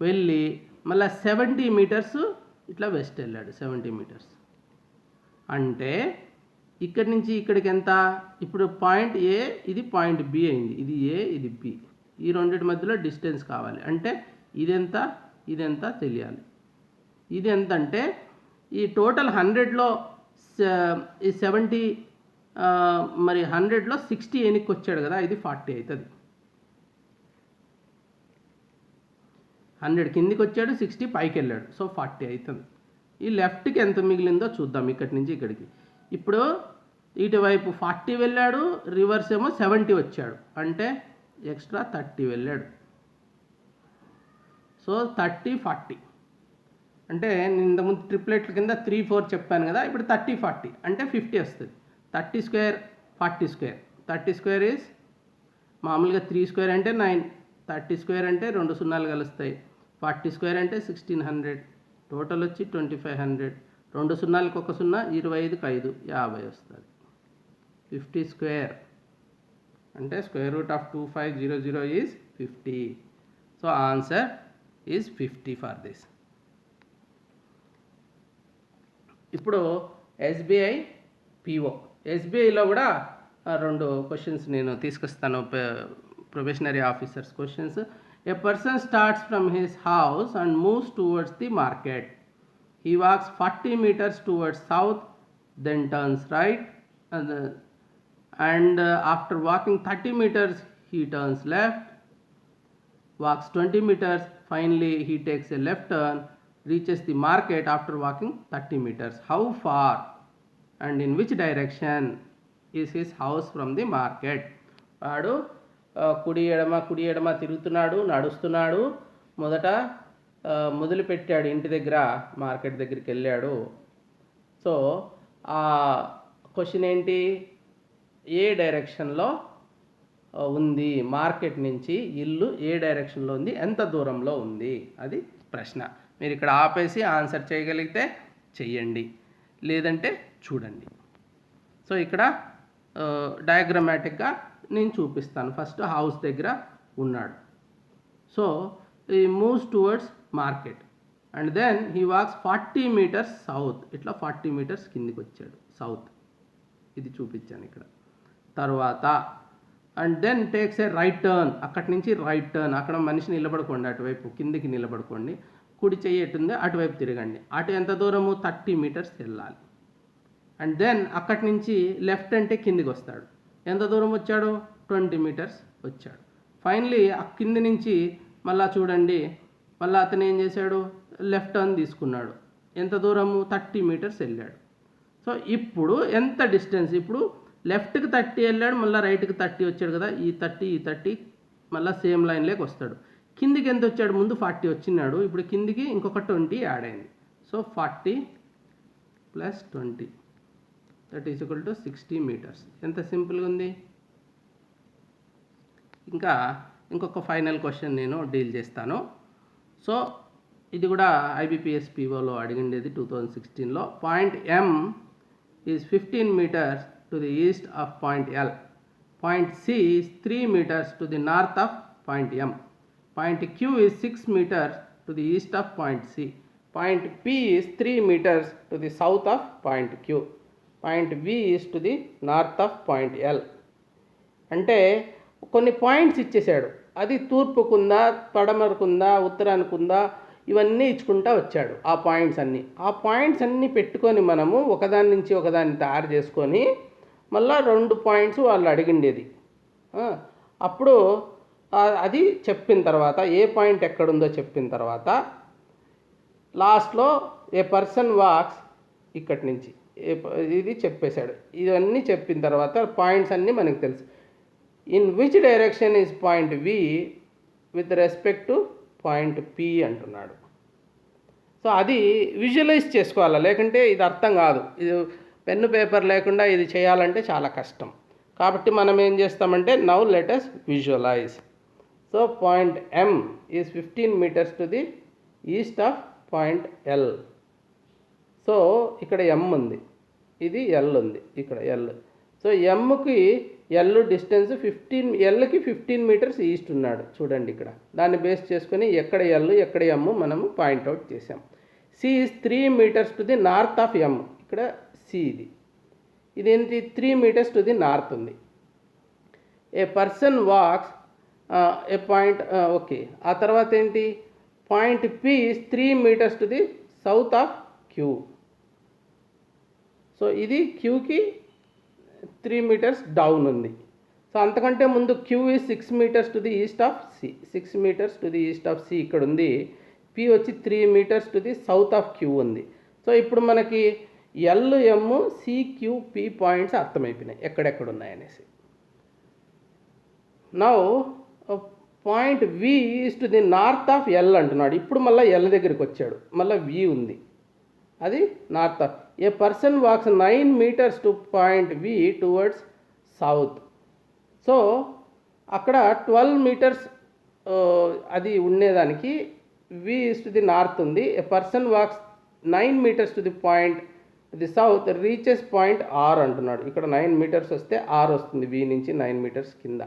వెళ్ళి మళ్ళీ 70 meters ఇట్లా వెస్ట్ వెళ్ళాడు, 70 meters. అంటే ఇక్కడి నుంచి ఇక్కడికి ఎంత? ఇప్పుడు పాయింట్ ఏ, ఇది పాయింట్ బి అయింది, ఇది ఏ, ఇది బి, ఈ రెండింటి మధ్యలో డిస్టెన్స్ కావాలి. అంటే ఇదెంత, ఇదెంత తెలియాలి. ఇది ఎంత అంటే ఈ టోటల్ 100లో ఈ 70, మరి 100లో 60 ఎనికి వచ్చాడు కదా, ఇది 40 అవుతుంది. 100 కిందికి వచ్చాడు, 60 పైకి వెళ్ళాడు, సో 40 అవుతుంది. ఈ లెఫ్ట్కి ఎంత మిగిలిందో చూద్దాం ఇక్కడి నుంచి ఇక్కడికి. ఇప్పుడు ఇటువైపు 40 వెళ్ళాడు, రివర్స్ ఏమో 70 వచ్చాడు, అంటే ఎక్స్ట్రా 30 వెళ్ళాడు. సో 30, 40 అంటే నేను ఇంతకుముందు ట్రిప్లెట్ల కింద 3, 4 చెప్పాను కదా, ఇప్పుడు 30, 40 అంటే 50 వస్తుంది. 30 square 40 square, 30 square ఈజ్ మామూలుగా 3 square అంటే 9, 30 square అంటే 2 సున్నాలు కలుస్తాయి, 40 square అంటే 1600, టోటల్ వచ్చి 2500, 2 సున్నాలకు 1 సున్నా, 25కి 5, 50 వస్తుంది. 50 square అంటే square root of 2500 is 50. So answer is 50 for this. ఇప్పుడు ఎస్బీఐ పిఓ. ఎస్బీఐలో కూడా రెండు క్వశ్చన్స్ నేను తీసుకొస్తాను, probationary officers questions. A person starts from his house and moves towards the market. He walks 40 meters towards south, then turns right, and after walking 30 meters, he turns left, walks 20 meters, finally he takes a left turn, reaches the market after walking 30 meters. How far and in which direction is his house from the market? వాడు కుడి ఎడమ తిరుగుతున్నాడు, నడుస్తున్నాడు. మొదట మొదలుపెట్టాడు ఇంటి దగ్గర, market దగ్గరికి వెళ్ళాడు. సో ఆ క్వశ్చన్ ఏంటి, ఏ డైరెక్షన్లో ఉంది, మార్కెట్ నుంచి ఇల్లు ఏ డైరెక్షన్లో ఉంది, ఎంత దూరంలో ఉంది, అది ప్రశ్న. మీరు ఇక్కడ ఆపేసి ఆన్సర్ చేయగలిగితే చెయ్యండి, లేదంటే చూడండి. సో ఇక్కడ డయాగ్రమాటిక్గా నేను చూపిస్తాను. ఫస్ట్ హౌస్ దగ్గర ఉన్నాడు. So he moves towards market and then he walks 40 meters south. ఇట్లా 40 meters కిందికి వచ్చాడు సౌత్, ఇది చూపించాను ఇక్కడ. తర్వాత and then takes a right turn. అక్కడి నుంచి రైట్ టర్న్, అక్కడ మనిషి నిలబడుకోండి, అటువైపు కిందికి నిలబడుకోండి, కుడి చెయ్యి ఎట్టుందో అటువైపు తిరగండి. అటు ఎంత దూరము 30 meters వెళ్ళాలి. అండ్ దెన్ అక్కడి నుంచి లెఫ్ట్ అంటే కిందికి వస్తాడు. ఎంత దూరం వచ్చాడు, 20 meters వచ్చాడు. ఫైనలీ ఆ కింది నుంచి మళ్ళా చూడండి, మళ్ళీ అతను ఏం చేశాడు, లెఫ్ట్ టర్న్ తీసుకున్నాడు. ఎంత దూరము 30 meters వెళ్ళాడు. సో ఇప్పుడు ఎంత డిస్టెన్స్, ఇప్పుడు లెఫ్ట్కి 30 వెళ్ళాడు, మళ్ళీ రైట్కి 30 వచ్చాడు కదా, ఈ 30 మళ్ళీ సేమ్ లైన్లోకి వస్తాడు. కిందికి ఎంత వచ్చాడు, ముందు 40 వచ్చినాడు, ఇప్పుడు కిందికి ఇంకొక 20 యాడ్ అయింది. So 40 + 20 that is equal to 60 meters. ఎంత సింపుల్గా ఉంది. ఇంకొక ఫైనల్ క్వశ్చన్ నేను డీల్ చేస్తాను. సో ఇది కూడా ఐబిపిఎస్ పిఓలో అడిగిండేది 2016లో. Point M is 15 meters to the east of point L. Point C is 3 meters to the north of point M. Point Q is 6 meters to the east of point C. Point P is 3 meters to the south of point Q. Point V is to the north of point L. అంటే కొన్ని points ఇచ్చేసాడు, అది తూర్పుకుందా, పడమరకుందా, ఉత్తరానికుందా, ఇవన్నీ ఇచ్చుకుంటా వచ్చాడు. ఆ points అన్నీ పెట్టుకొని మనము ఒకదాని నుంచి ఒకదాన్ని తయారు చేసుకొని మళ్ళీ 2 పాయింట్స్ వాళ్ళు అడిగిండేది. అప్పుడు అది చెప్పిన తర్వాత, ఏ పాయింట్ ఎక్కడుందో చెప్పిన తర్వాత లాస్ట్లో ఏ పర్సన్ వాక్స్ ఇక్కడి నుంచి ఇది చెప్పేశాడు. ఇవన్నీ చెప్పిన తర్వాత పాయింట్స్ అన్నీ మనకు తెలుసు. In which direction is point V with respect to point P అంటున్నాడు. సో అది విజువలైజ్ చేసుకోవాలా, లేకుంటే ఇది అర్థం కాదు. ఇది పెన్ను పేపర్ లేకుండా ఇది చేయాలంటే చాలా కష్టం. కాబట్టి మనం ఏం చేస్తామంటే, now let us visualise. So point M is 15 meters to the east of point L. So ఇక్కడ ఎం ఉంది, ఇది ఎల్ ఉంది, ఇక్కడ ఎల్. సో ఎంకి ఎల్ డిస్టెన్స్ 15, ఎల్కి 15 meters ఈస్ట్ ఉన్నాడు చూడండి ఇక్కడ. దాన్ని బేస్ చేసుకొని ఎక్కడ ఎల్ ఎక్కడ ఎమ్ మనము పాయింట్అవుట్ చేసాం. C is 3 meters to the north of M. ఇక్కడ సి ఇదేంటి 3 meters టు ది నార్త్ ఉంది. A person walks a point, okay. ఆ తర్వాత ఏంటి, point P is 3 meters to the south of Q. So ఇది క్యూకి 3 meters డౌన్ ఉంది. So అంతకంటే ముందు Q is 6 meters to the east of C. 6 meters to the east of C ఇక్కడ ఉంది. పి వచ్చి 3 meters to the south of Q ఉంది. So ఇప్పుడు మనకి L M C Q P points అర్థమైపోయినాయి ఎక్కడెక్కడ ఉన్నాయనేసి. Now point V is to the north of L అంటున్నాడు. ఇప్పుడు మళ్ళీ ఎల్ దగ్గరికి వచ్చాడు, మళ్ళీ వి ఉంది, అది north of. A person walks 9 meters to point V towards south. So అక్కడ 12 meters అది ఉండేదానికి V is to the north ఉంది. A person walks 9 meters to the point the south reaches point R అంటున్నాడు. ఇక్కడ 9 meters వస్తే are వస్తుంది, వి నుంచి 9 meters కింద.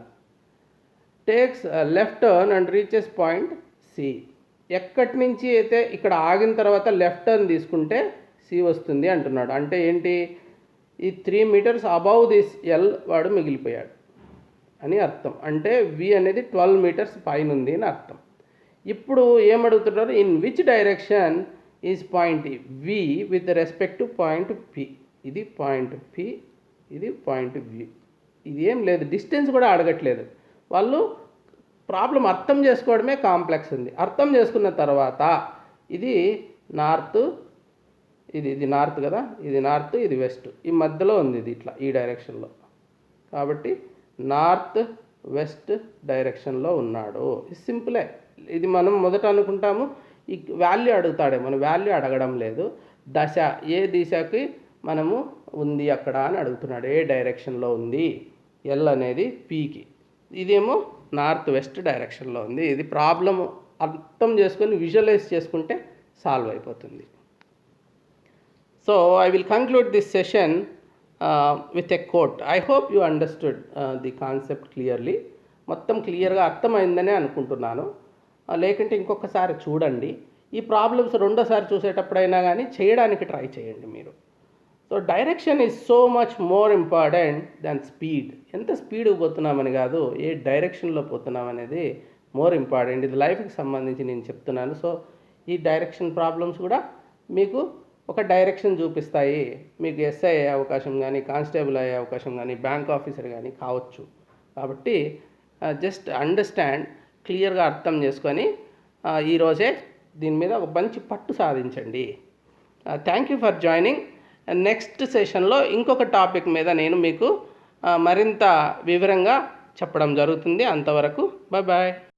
Takes left turn and reaches point C. ఎక్కడి నుంచి అయితే ఇక్కడ ఆగిన తర్వాత లెఫ్ట్ టర్న్ తీసుకుంటే సి వస్తుంది అంటున్నాడు. అంటే ఏంటి, ఈ 3 మీటర్స్ అబౌవ్ దిస్ ఎల్ వాడు మిగిలిపోయాడు అని అర్థం. అంటే వి అనేది 12 మీటర్స్ పైన ఉంది అని అర్థం. ఇప్పుడు ఏమడుగుతున్నారు, in which direction is point V with respect to point P. ఇది పాయింట్ పి, ఇది పాయింట్ వి. ఇది ఏం లేదు, డిస్టెన్స్ కూడా అడగట్లేదు. వాళ్ళు ప్రాబ్లం అర్థం చేసుకోవడమే కాంప్లెక్స్ ఉంది. అర్థం చేసుకున్న తర్వాత ఇది నార్త్, ఇది నార్త్ కదా, ఇది నార్త్, ఇది వెస్ట్, ఈ మధ్యలో ఉంది ఇది ఇట్లా ఈ డైరెక్షన్లో. కాబట్టి నార్త్ వెస్ట్ డైరెక్షన్లో ఉన్నాడు. ఇది సింపులే. ఇది మనం మొదట అనుకుంటాము ఈ వాల్యూ అడుగుతాడే, మనం వాల్యూ అడగడం లేదు. దశ, ఏ దిశకి మనము ఉంది అక్కడ అని అడుగుతున్నాడు. ఏ డైరెక్షన్లో ఉంది, ఎల్ అనేది పీకి, ఇదేమో నార్త్ వెస్ట్ డైరెక్షన్లో ఉంది. ఇది ప్రాబ్లం అర్థం చేసుకొని విజువలైజ్ చేసుకుంటే సాల్వ్ అయిపోతుంది. So I will conclude this session with a quote. I hope you understood the concept clearly. మొత్తం క్లియర్గా అర్థమైందనే అనుకుంటున్నాను. లేకుంటే ఇంకొకసారి చూడండి. ఈ ప్రాబ్లమ్స్ రెండోసారి చూసేటప్పుడైనా కానీ చేయడానికి ట్రై చేయండి మీరు. So direction is so much more important than speed. ఎంత స్పీడ్కి పోతున్నామని కాదు, ఏ డైరెక్షన్లో పోతున్నాం అనేది మోర్ ఇంపార్టెంట్. ఇది లైఫ్కి సంబంధించి నేను చెప్తున్నాను. సో ఈ డైరెక్షన్ ప్రాబ్లమ్స్ కూడా మీకు ఒక డైరెక్షన్ చూపిస్తాయి. మీకు ఎస్ఐ అయ్యే అవకాశం కానీ, కానిస్టేబుల్ అయ్యే అవకాశం కానీ, బ్యాంక్ ఆఫీసర్ కానీ కావచ్చు. కాబట్టి జస్ట్ అండర్స్టాండ్, క్లియర్గా అర్థం చేసుకొని ఈరోజే దీని మీద ఒక మంచి పట్టు సాధించండి. Thank you for joining. Next సెషన్లో ఇంకొక టాపిక్ మీద నేను మీకు మరింత వివరంగా చెప్పడం జరుగుతుంది. అంతవరకు బాయ్.